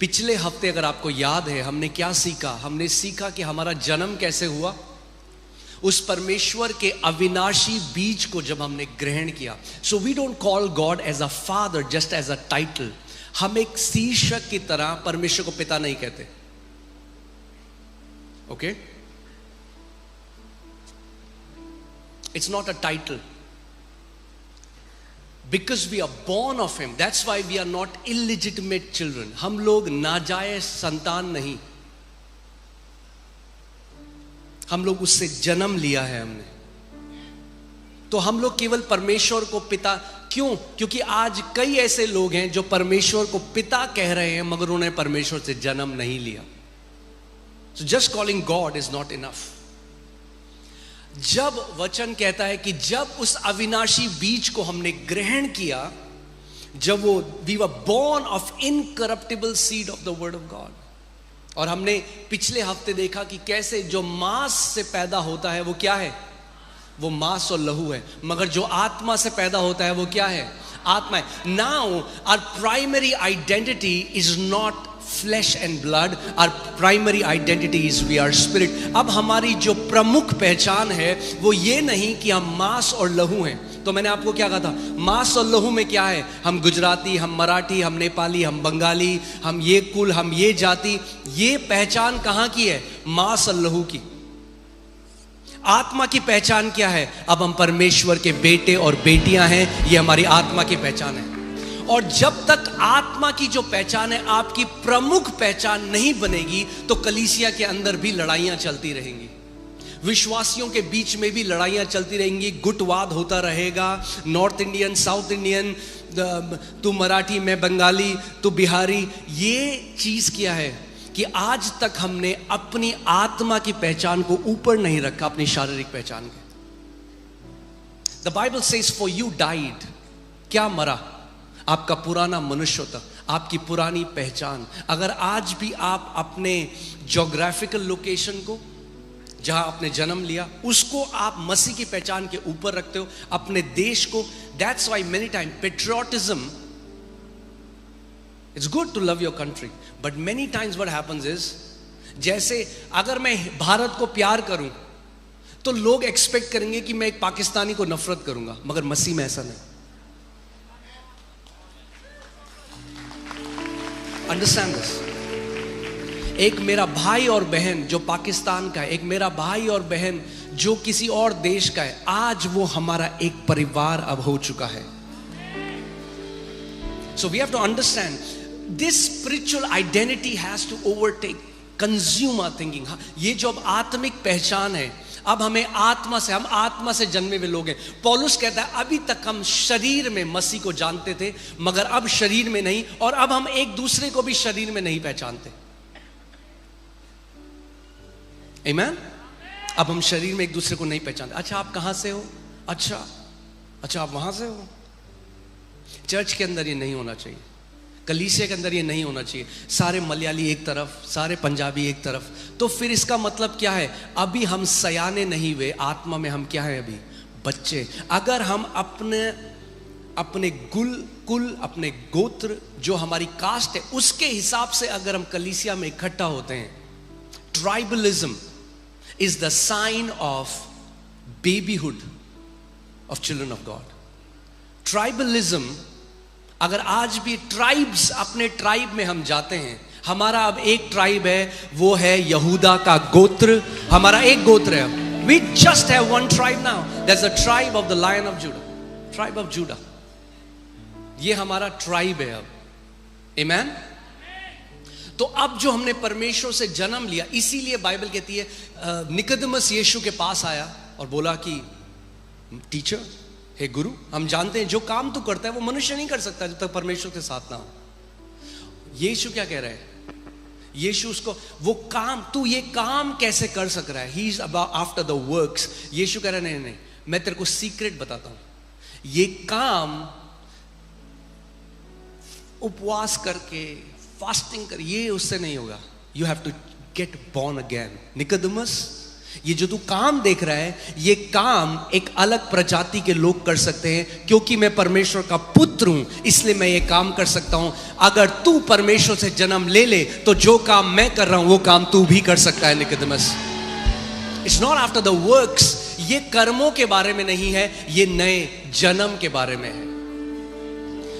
पिछले हफ्ते अगर आपको याद है हमने क्या सीखा, हमने सीखा कि हमारा जन्म कैसे हुआ। उस परमेश्वर के अविनाशी बीज को जब हमने ग्रहण किया। So we don't call God as a father just as a title. हम एक शीर्षक की तरह परमेश्वर को पिता नहीं कहते। Okay, it's not a title because we are born of him, that's why we are not illegitimate children. हम लोग नाजायज संतान नहीं, हम लोग उससे जन्म लिया है हमने। तो हम लोग केवल परमेश्वर को पिता क्यों? क्योंकि आज कई ऐसे लोग हैं जो परमेश्वर को पिता कह रहे हैं मगर उन्होंने परमेश्वर से जन्म नहीं लिया। So just calling God is not enough. जब वचन कहता है कि जब उस अविनाशी बीज को हमने ग्रहण किया, जब वो we were born of incorruptible seed of the word of God. और हमने पिछले हफ्ते देखा कि कैसे जो मांस से पैदा होता है वो क्या है? वो मांस और लहू है, मगर जो आत्मा से पैदा होता है वो क्या है? आत्मा है। Now our primary identity is not flesh and blood, our primary identity is we are spirit. अब हमारी जो प्रमुख पहचान है वो ये नहीं कि हम मांस और लहू हैं। तो मैंने आपको क्या कहा था? मांस और लहू में क्या है? हम गुजराती, हम मराठी, हम नेपाली, हम बंगाली, हम ये कुल, हम ये जाति। ये पहचान कहां की है? मांस और लहू की। आत्मा की पहचान क्या है? अब हम परमेश्वर के बेटे और बेटियां हैं, ये हमारी आत्मा की पहचान है। और जब तक आत्मा की जो पहचान है आपकी प्रमुख पहचान नहीं बनेगी तो कलीसिया के अंदर भी लड़ाइयां चलती रहेंगी, विश्वासियों के बीच में भी लड़ाइयां चलती रहेंगी, गुटवाद होता रहेगा। नॉर्थ इंडियन, साउथ इंडियन, तू मराठी, मैं बंगाली, तू बिहारी। ये चीज क्या है कि आज तक हमने अपनी आत्मा की पहचान को ऊपर नहीं रखा अपनी शारीरिक पहचान के। The Bible says for you died. क्या मरा? आपका पुराना मनुष्यता, आपकी पुरानी पहचान। अगर आज भी आप अपने ज्योग्राफिकल लोकेशन को, जहां आपने जन्म लिया, उसको आप मसीह की पहचान के ऊपर रखते हो, अपने देश को। That's why many time patriotism, it's good to love your country, but many times what happens is, जैसे अगर मैं भारत को प्यार करूं तो लोग एक्सपेक्ट करेंगे कि मैं एक पाकिस्तानी को नफरत करूंगा, मगर मसीह में ऐसा नहीं। Understand this. एक मेरा भाई और बहन जो पाकिस्तान का है, एक मेरा भाई और बहन जो किसी और देश का है, आज वो हमारा एक परिवार अब हो चुका है। So we have to understand this spiritual identity has to overtake, consume our thinking. ये जो अब आत्मिक पहचान है, अब हमें आत्मा से, हम आत्मा से जन्मे हुए लोग हैं। पौलुस कहता है अभी तक हम शरीर में मसीह को जानते थे, मगर अब शरीर में नहीं, और अब हम एक दूसरे को भी शरीर में नहीं पहचानते। आमीन। अब हम शरीर में एक दूसरे को नहीं पहचानते। अच्छा आप कहां से हो? अच्छा आप वहां से हो। चर्च के अंदर ये नहीं होना चाहिए, कलीसिया के अंदर ये नहीं होना चाहिए। सारे मलयाली एक तरफ, सारे पंजाबी एक तरफ। तो फिर इसका मतलब क्या है? अभी हम सयाने नहीं हुए, आत्मा में हम क्या है? अभी बच्चे। अगर हम अपने कुल, अपने गोत्र, जो हमारी कास्ट है, उसके हिसाब से अगर हम कलीसिया में इकट्ठा होते हैं, tribalism is the sign of babyhood of children of God. Tribalism, अगर आज भी ट्राइब्स, अपने ट्राइब में हम जाते हैं, हमारा अब एक ट्राइब है, वो है यहूदा का गोत्र। हमारा एक गोत्र है। We just have one tribe now. That's the tribe of the Lion of Judah. Tribe of Judah. ये हमारा ट्राइब है अब। Amen? तो अब जो हमने परमेश्वर से जन्म लिया, इसीलिए बाइबल कहती है निकोदेमस यीशु के पास आया और बोला कि टीचर, हे गुरु, हम जानते हैं जो काम तू करता है वो मनुष्य नहीं कर सकता जब तक परमेश्वर के साथ ना हो। यीशु क्या कह रहा है? यीशु उसको वो काम, तू ये काम कैसे कर सक रहा है? He is about after the works. यीशु कह रहा है नहीं, मैं तेरे को सीक्रेट बताता हूं। ये काम उपवास करके, फास्टिंग कर, ये उससे नहीं होगा। You have to get born again. Nicodemus, ये जो तू काम देख रहा है, ये काम एक अलग प्रजाति के लोग कर सकते हैं, क्योंकि मैं परमेश्वर का पुत्र हूं, इसलिए मैं ये काम कर सकता हूं। अगर तू परमेश्वर से जन्म ले ले तो जो काम मैं कर रहा हूं वो काम तू भी कर सकता है Nicodemus. It's not after the works, ये कर्मों के बारे में नहीं है, ये नए जन्म के बारे में है।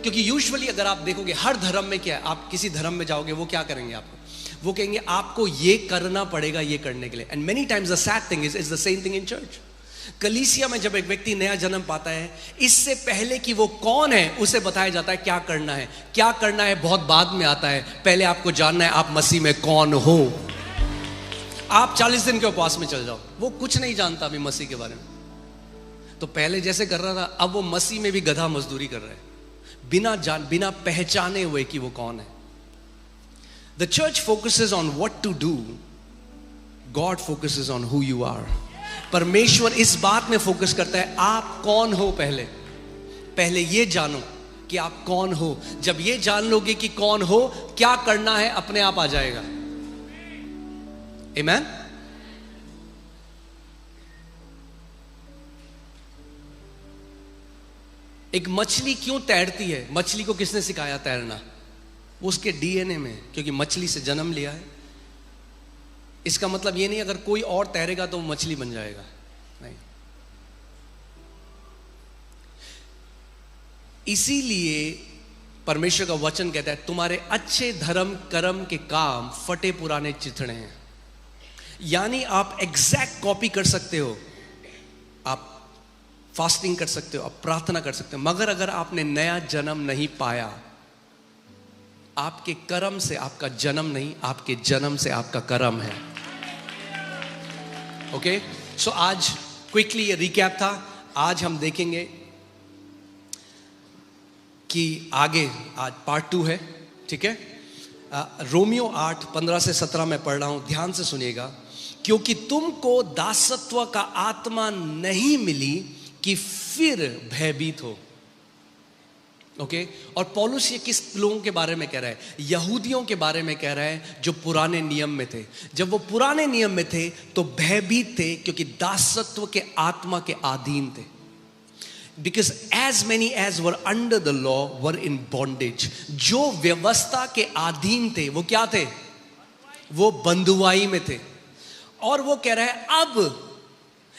क्योंकि यूजुअली अगर आप देखोगे हर धर्म में क्या है, आप किसी धर्म में जाओगे वो क्या करेंगे आपको, वो कहेंगे आपको ये करना पड़ेगा ये करने के लिए। And many times the sad thing is the same thing in church. कलीसिया में जब एक व्यक्ति नया जन्म पाता है, इससे पहले कि वो कौन है उसे बताया जाता है क्या करना है। क्या करना है बहुत बाद में आता है, पहले आपको जानना है आप मसीह में कौन हो। आप 40 दिन के उपवास में चल जाओ, वो कुछ नहीं जानता अभी मसीह के बारे में। तो पहले जैसे कर रहा था, अब वो मसीह में भी गधा मजदूरी कर रहा है, बिना पहचाने हुए कि वो कौन है। The church focuses on what to do. God focuses on who you are. परमेश्वर इस बात में फोकस करता है आप कौन हो। पहले ये जानो कि आप कौन हो। जब ये जान लोगे कि कौन हो, क्या करना है अपने आप आ जाएगा। Amen? एक मछली क्यों तैरती है? मछली को किसने सिखाया तैरना? उसके डीएनए में, क्योंकि मछली से जन्म लिया है। इसका मतलब ये नहीं अगर कोई और तैरेगा तो वो मछली बन जाएगा, नहीं। इसीलिए परमेश्वर का वचन कहता है तुम्हारे अच्छे धर्म कर्म के काम फटे पुराने चिथड़े हैं। यानी आप एग्जैक्ट कॉपी कर सकते हो, आप फास्टिंग कर सकते हो, आप प्रार्थना कर सकते हो, मगर अगर आपने नया जन्म नहीं पाया, आपके कर्म से आपका जन्म नहीं, आपके जन्म से आपका कर्म है। ओके, सो आज क्विकली ये रिकैप था। आज हम देखेंगे कि आगे, आज पार्ट 2 है, ठीक है। रोमियो 8:15 से 17 में पढ़ रहा हूं, ध्यान से सुनिएगा। क्योंकि तुमको दासत्व का आत्मा नहीं मिली कि फिर भयभीत हो। ओके, और पौलुस ये किस लोगों के बारे में कह रहा है? यहूदियों के बारे में कह रहा है जो पुराने नियम में थे। जब वो पुराने नियम में थे तो भयभीत थे, क्योंकि दासत्व के आत्मा के अधीन थे। Because as many as were under the law were in bondage. जो व्यवस्था के अधीन थे वो क्या थे? वो बंधुआई में थे। और वो कह रहा है अब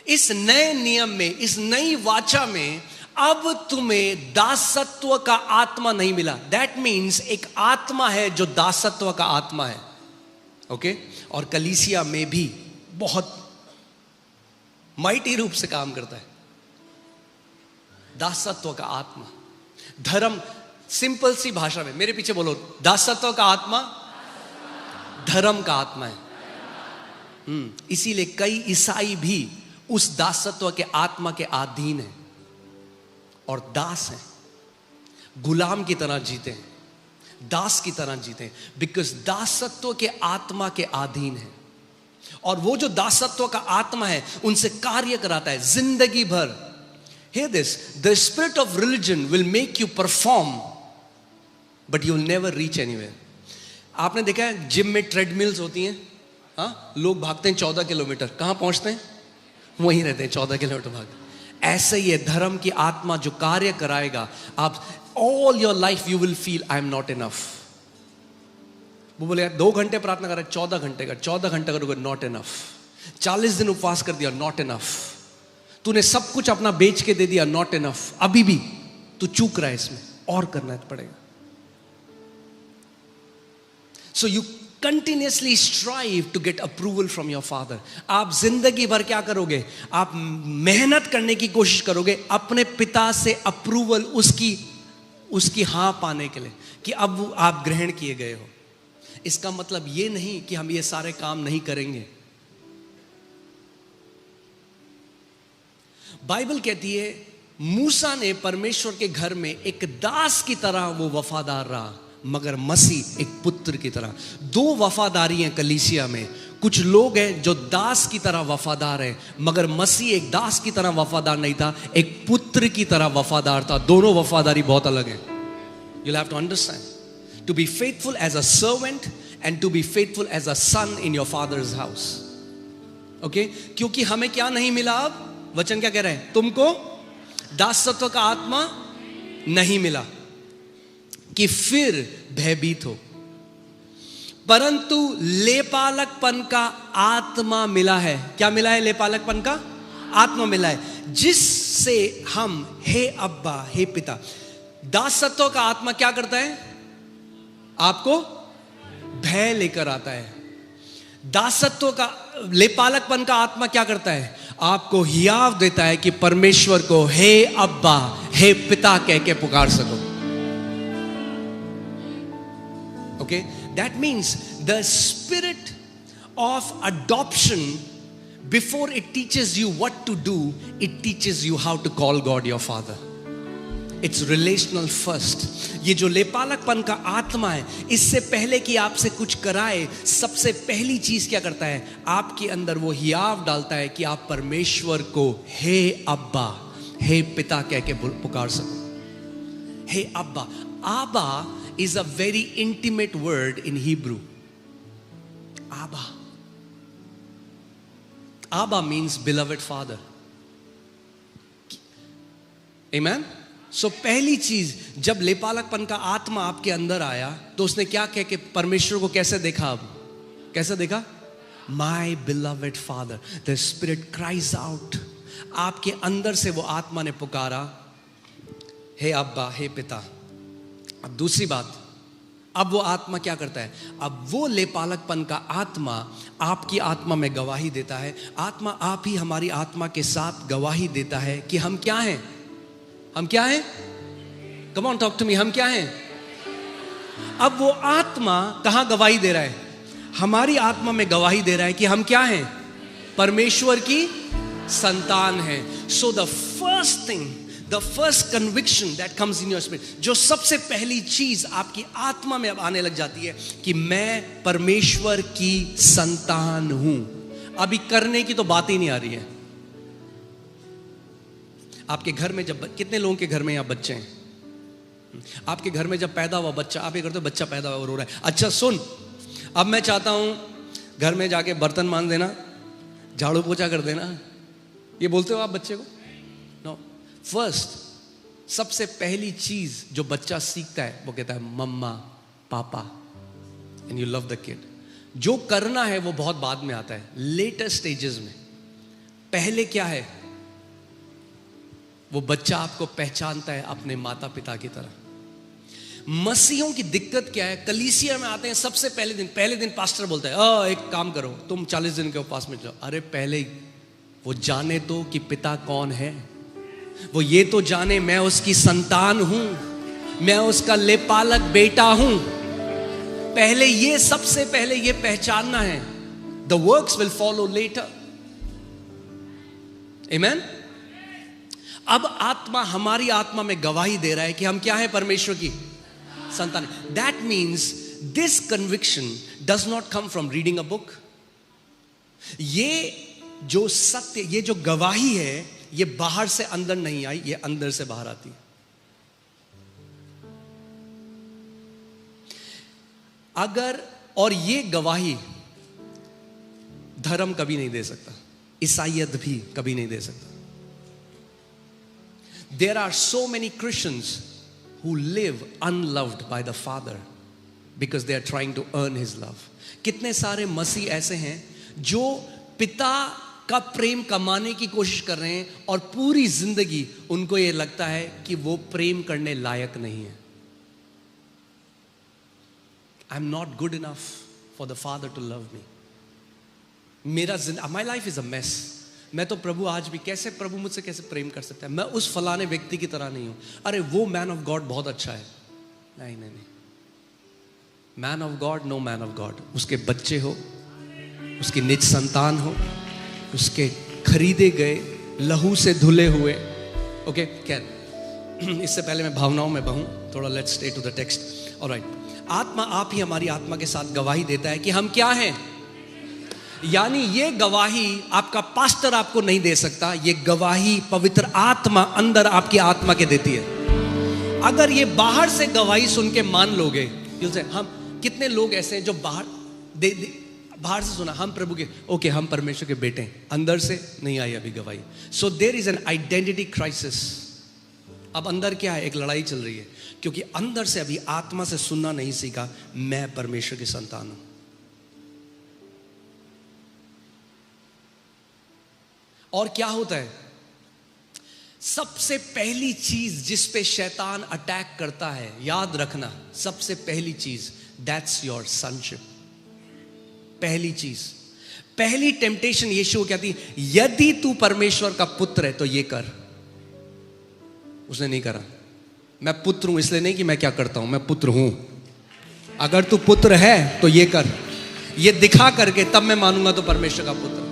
इस नए नियम में, इस नई वाचा में अब तुम्हें दासत्व का आत्मा नहीं मिला। दैट मीन्स एक आत्मा है जो दासत्व का आत्मा है। ओके, और कलीसिया में भी बहुत माइटी रूप से काम करता है दासत्व का आत्मा। धर्म, सिंपल सी भाषा में मेरे पीछे बोलो, दासत्व का आत्मा धर्म का आत्मा है। इसीलिए कई ईसाई भी उस दासत्व के आत्मा के अधीन है और दास हैं, गुलाम की तरह जीते हैं, दास की तरह जीते हैं, बिकॉज दासत्व के आत्मा के अधीन है। और वो जो दासत्व का आत्मा है उनसे कार्य कराता है जिंदगी भर। Hear this, the spirit of religion will make you perform, but you will never reach anywhere. आपने देखा है जिम में ट्रेडमिल्स होती हैं, हाँ, लोग भागते हैं 14 किलोमीटर, कहाँ पहुंचते हैं? वहीं रहते हैं, 14 किलोमीटर भाग। ऐसे ही है धर्म की आत्मा जो कार्य कराएगा। आप all your life you will feel I am not enough. वो बोले 2 घंटे प्रार्थना कर रहे, 14 घंटे कर, 14 घंटे करोगे, नॉट इनफ। 40 दिन उपवास कर दिया, नॉट इनफ। तूने सब कुछ अपना बेच के दे दिया, नॉट इनफ। अभी भी तू चूक रहा है, इसमें और करना पड़ेगा। So you continuously strive to get approval from your father. आप जिंदगी भर क्या करोगे? आप मेहनत करने की कोशिश करोगे अपने पिता से अप्रूवल, उसकी हां पाने के लिए कि अब आप ग्रहण किए गए हो। इसका मतलब ये नहीं कि हम ये सारे काम नहीं करेंगे। बाइबल कहती है मूसा ने परमेश्वर के घर में एक दास की तरह वो वफादार रहा, मगर मसीह एक पुत्र की तरह। 2 वफादारी हैं कलीसिया में। कुछ लोग हैं जो दास की तरह वफादार हैं, मगर मसीह एक दास की तरह वफादार नहीं था, एक पुत्र की तरह वफादार था। दोनों वफादारी बहुत अलग है। You'll have to understand. To be faithful as a servant and to be faithful as a son in your father's house. Okay, क्योंकि हमें क्या नहीं मिला? अब वचन क्या कह रहे हैं? तुमको दासत्व का आत्मा नहीं मिला कि फिर भयभीत हो, परंतु लेपालकपन का आत्मा मिला है। क्या मिला है? लेपालकपन का आत्मा मिला है, जिससे हम हे अब्बा, हे पिता। दासत्व का आत्मा क्या करता है? आपको भय लेकर आता है। दासत्व का, लेपालकपन का आत्मा क्या करता है? आपको हियाव देता है कि परमेश्वर को हे अब्बा, हे पिता कह के पुकार सको। Okay, that means the spirit of adoption, before it teaches you what to do, it teaches you how to call God your Father. It's relational first. ये जो लेपालकपन का आत्मा है, इससे पहले कि आपसे कुछ कराए, सबसे पहली चीज क्या करता है? आपके अंदर वो हियाव डालता है कि आप परमेश्वर को हे अब्बा, हे पिता कह के पुकार सको। हे अब्बा। आबा is a very intimate word in Hebrew. Abba. Abba means beloved father. Amen? So पहली चीज, जब लेपालकपन का आत्मा आपके अंदर आया तो उसने क्या कह के परमेश्वर को कैसे देखा? अब कैसे देखा? My beloved father. The spirit cries out. आपके अंदर से वो आत्मा ने पुकारा, हे अब्बा, हे पिता। अब दूसरी बात, अब वो आत्मा क्या करता है? अब वो लेपालकपन का आत्मा आपकी आत्मा में गवाही देता है। आत्मा आप ही हमारी आत्मा के साथ गवाही देता है कि हम क्या हैं? हम क्या हैं? Come on talk to me. हम क्या हैं? अब वो आत्मा कहां गवाही दे रहा है? हमारी आत्मा में गवाही दे रहा है कि हम क्या हैं? परमेश्वर की संतान हैं। So the first thing, the first conviction that comes in your spirit, जो सबसे पहली चीज आपकी आत्मा में अब आने लग जाती है कि मैं परमेश्वर की संतान हूं। अभी करने की तो बात ही नहीं आ रही है। आपके घर में जब, कितने लोगों के घर में यहाँ बच्चे हैं? आपके घर में जब पैदा हुआ बच्चा, आप ये करते हो, बच्चा पैदा हुआ रो रहा है, अच्छा सुन, अब मैं चाहता हूं घर में जाके बर्तन मान देना, झाड़ू पोछा कर देना, ये बोलते हो आप बच्चे को? नो। फर्स्ट, सबसे पहली चीज जो बच्चा सीखता है वो कहता है मम्मा, पापा, and you love the kid. जो करना है वो बहुत बाद में आता है, लेटर स्टेजेस में। पहले क्या है? वो बच्चा आपको पहचानता है अपने माता पिता की तरह। मसीहों की दिक्कत क्या है? कलीसिया में आते हैं सबसे पहले दिन पास्टर बोलता है एक काम करो, तुम 40 दिन के उपवास में जाओ। अरे पहले वो जाने तो कि पिता कौन है, वो ये तो जाने मैं उसकी संतान हूं, मैं उसका लेपालक बेटा हूं। पहले ये, सबसे पहले ये पहचानना है। The works will follow later. आमेन। अब आत्मा हमारी आत्मा में गवाही दे रहा है कि हम क्या है? परमेश्वर की संतान। That means this conviction does not come from reading a book. ये जो सत्य, ये जो गवाही है, ये बाहर से अंदर नहीं आई, ये अंदर से बाहर आती है। अगर, और ये गवाही धर्म कभी नहीं दे सकता, ईसाईयत भी कभी नहीं दे सकता। There are so many Christians who live unloved by the Father because they are trying to earn His love. कितने सारे मसीह ऐसे हैं जो पिता का प्रेम कमाने की कोशिश कर रहे हैं और पूरी जिंदगी उनको ये लगता है कि वो प्रेम करने लायक नहीं है। I'm not good enough for the Father to love me. My life is a mess. मैं तो प्रभु आज भी कैसे, प्रभु मुझसे कैसे प्रेम कर सकता है? मैं उस फलाने व्यक्ति की तरह नहीं हूं। अरे वो मैन ऑफ गॉड बहुत अच्छा है। नहीं नहीं नहीं, man of God, no man of God. उसके बच्चे हो, उसकी निज संतान हो, उसके खरीदे गए लहू से धुले हुए। ओके, क्या इससे पहले मैं भावनाओं में बहूं थोड़ा, let's stay to the text. Alright, आत्मा आप ही हमारी आत्मा के साथ गवाही देता है कि हम क्या हैं। यानी ये गवाही आपका पास्टर आपको नहीं दे सकता, ये गवाही पवित्र आत्मा अंदर आपकी आत्मा के देती है। अगर ये बाहर से गवाही सुन के मान लोगे, हम कितने लोग ऐसे हैं जो बाहर बाहर से सुना हम प्रभु के, ओके हम परमेश्वर के बेटे हैं, अंदर से नहीं आई अभी गवाही. So there is an identity crisis. अब अंदर क्या है, एक लड़ाई चल रही है, क्योंकि अंदर से अभी आत्मा से सुनना नहीं सीखा, मैं परमेश्वर की संतान हूं. और क्या होता है, सबसे पहली चीज जिस पे शैतान अटैक करता है, याद रखना, सबसे पहली चीज, दैट्स योर सनशिप. पहली चीज, पहली टेम्पटेशन यीशु को कहती, यदि तू परमेश्वर का पुत्र है तो ये कर. उसने नहीं करा. मैं पुत्र हूं इसलिए नहीं कि मैं क्या करता हूं, मैं पुत्र हूं. अगर तू पुत्र है तो ये कर, ये दिखा करके तब मैं मानूंगा तो परमेश्वर का पुत्र.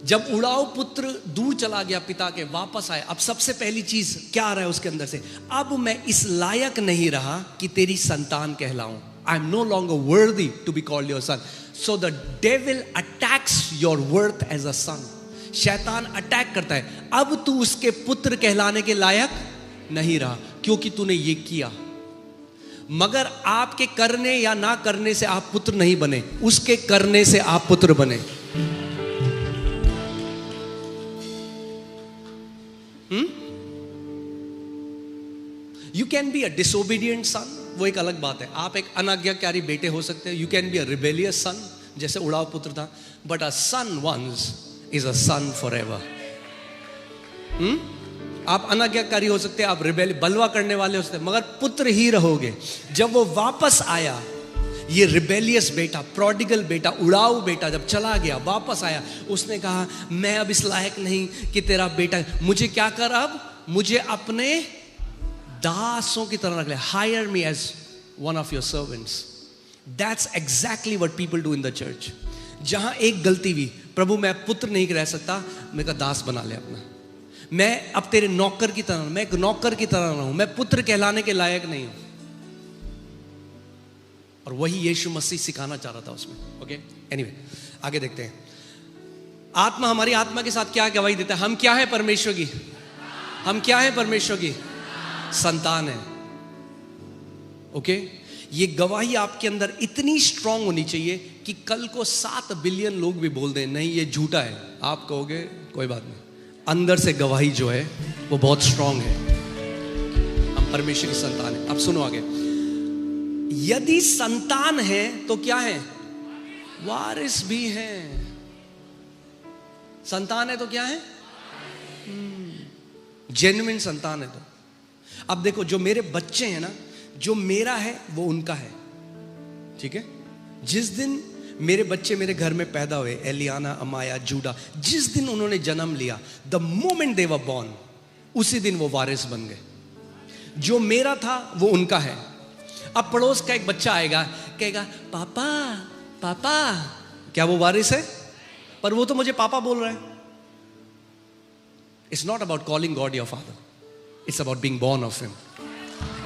जब उड़ाऊ पुत्र दूर चला गया पिता के, वापस आया, अब सबसे पहली चीज क्या आ रहा है उसके अंदर से, अब मैं इस लायक नहीं रहा कि तेरी संतान कहलाऊं. I am no longer worthy to be called your son. So the devil attacks your worth as a son. शैतान अटैक करता है, अब तू उसके पुत्र कहलाने के लायक नहीं रहा क्योंकि तूने ये किया. मगर आपके करने या ना करने से आप पुत्र नहीं बने, उसके करने से आप पुत्र बने. You can be a disobedient son, वो एक अलग बात है. आप एक अनाज्ञाकारी बेटे हो सकते हैं. You can be a rebellious son, जैसे उड़ाव पुत्र था. But a son once is a son forever. आप अनाज्ञाकारी हो सकते हैं, आप रिबेल बलवा करने वाले हो सकते हैं, मगर पुत्र ही रहोगे. जब वो वापस आया, ये रिबेलियस बेटा, प्रोडिगल बेटा, उड़ाऊ बेटा जब चला गया, वापस आया, उसने कहा मैं अब इस लायक नहीं कि तेरा बेटा, मुझे क्या कर, अब मुझे अपने दासों की तरह रख ले. Hire me as one of your servants. That's exactly what people do in the church. जहां एक गलती हुई, प्रभु मैं पुत्र नहीं रह सकता, मैं का दास बना ले अपना. मैं अब तेरे नौकर की तरह, मैं एक नौकर की तरह रहूं, मैं पुत्र कहलाने के लायक नहीं हूं. और वही यीशु मसीह सिखाना चाह रहा था उसमें. ओके, एनीवे आगे देखते हैं. आत्मा हमारी आत्मा के साथ क्या गवाही देता है, हम क्या है परमेश्वर की, हम क्या है परमेश्वर की संतान है. ओके, ये गवाही आपके अंदर इतनी स्ट्रांग होनी चाहिए कि कल को 7 बिलियन लोग भी बोल दें नहीं ये झूठा है, आप कहोगे कोई बात नहीं. अंदर से गवाही जो है वो बहुत स्ट्रांग है, हम परमेश्वर की संतान है. अब सुनो आगे, यदि संतान है तो क्या है, वारिस भी है. संतान है तो क्या है, जेन्युइन संतान है. तो अब देखो, जो मेरे बच्चे हैं ना, जो मेरा है वो उनका है, ठीक है. जिस दिन मेरे बच्चे मेरे घर में पैदा हुए, एलियाना, अमाया, जूडा, जिस दिन उन्होंने जन्म लिया, the moment they were born, उसी दिन वो वारिस बन गए. जो मेरा था वो उनका है. अब पड़ोस का एक बच्चा आएगा, कहेगा पापा पापा, क्या वो वारिस है? पर वो तो मुझे पापा बोल रहा है. It's not about calling God your father, it's about being born of him.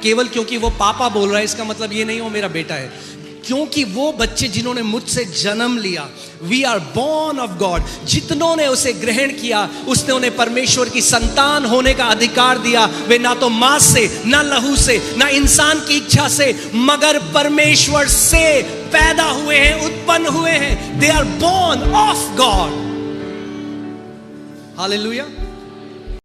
केवल क्योंकि वो पापा बोल रहा है इसका मतलब ये नहीं वो मेरा बेटा है. क्योंकि वो बच्चे जिन्होंने मुझसे जन्म लिया, we are born of God. जितनों ने उसे ग्रहण किया, उसने उन्हें परमेश्वर की संतान होने का अधिकार दिया. वे ना तो मांस से, ना लहू से, ना इंसान की इच्छा से, मगर परमेश्वर से पैदा हुए हैं, उत्पन्न हुए हैं. They are born of God. Hallelujah.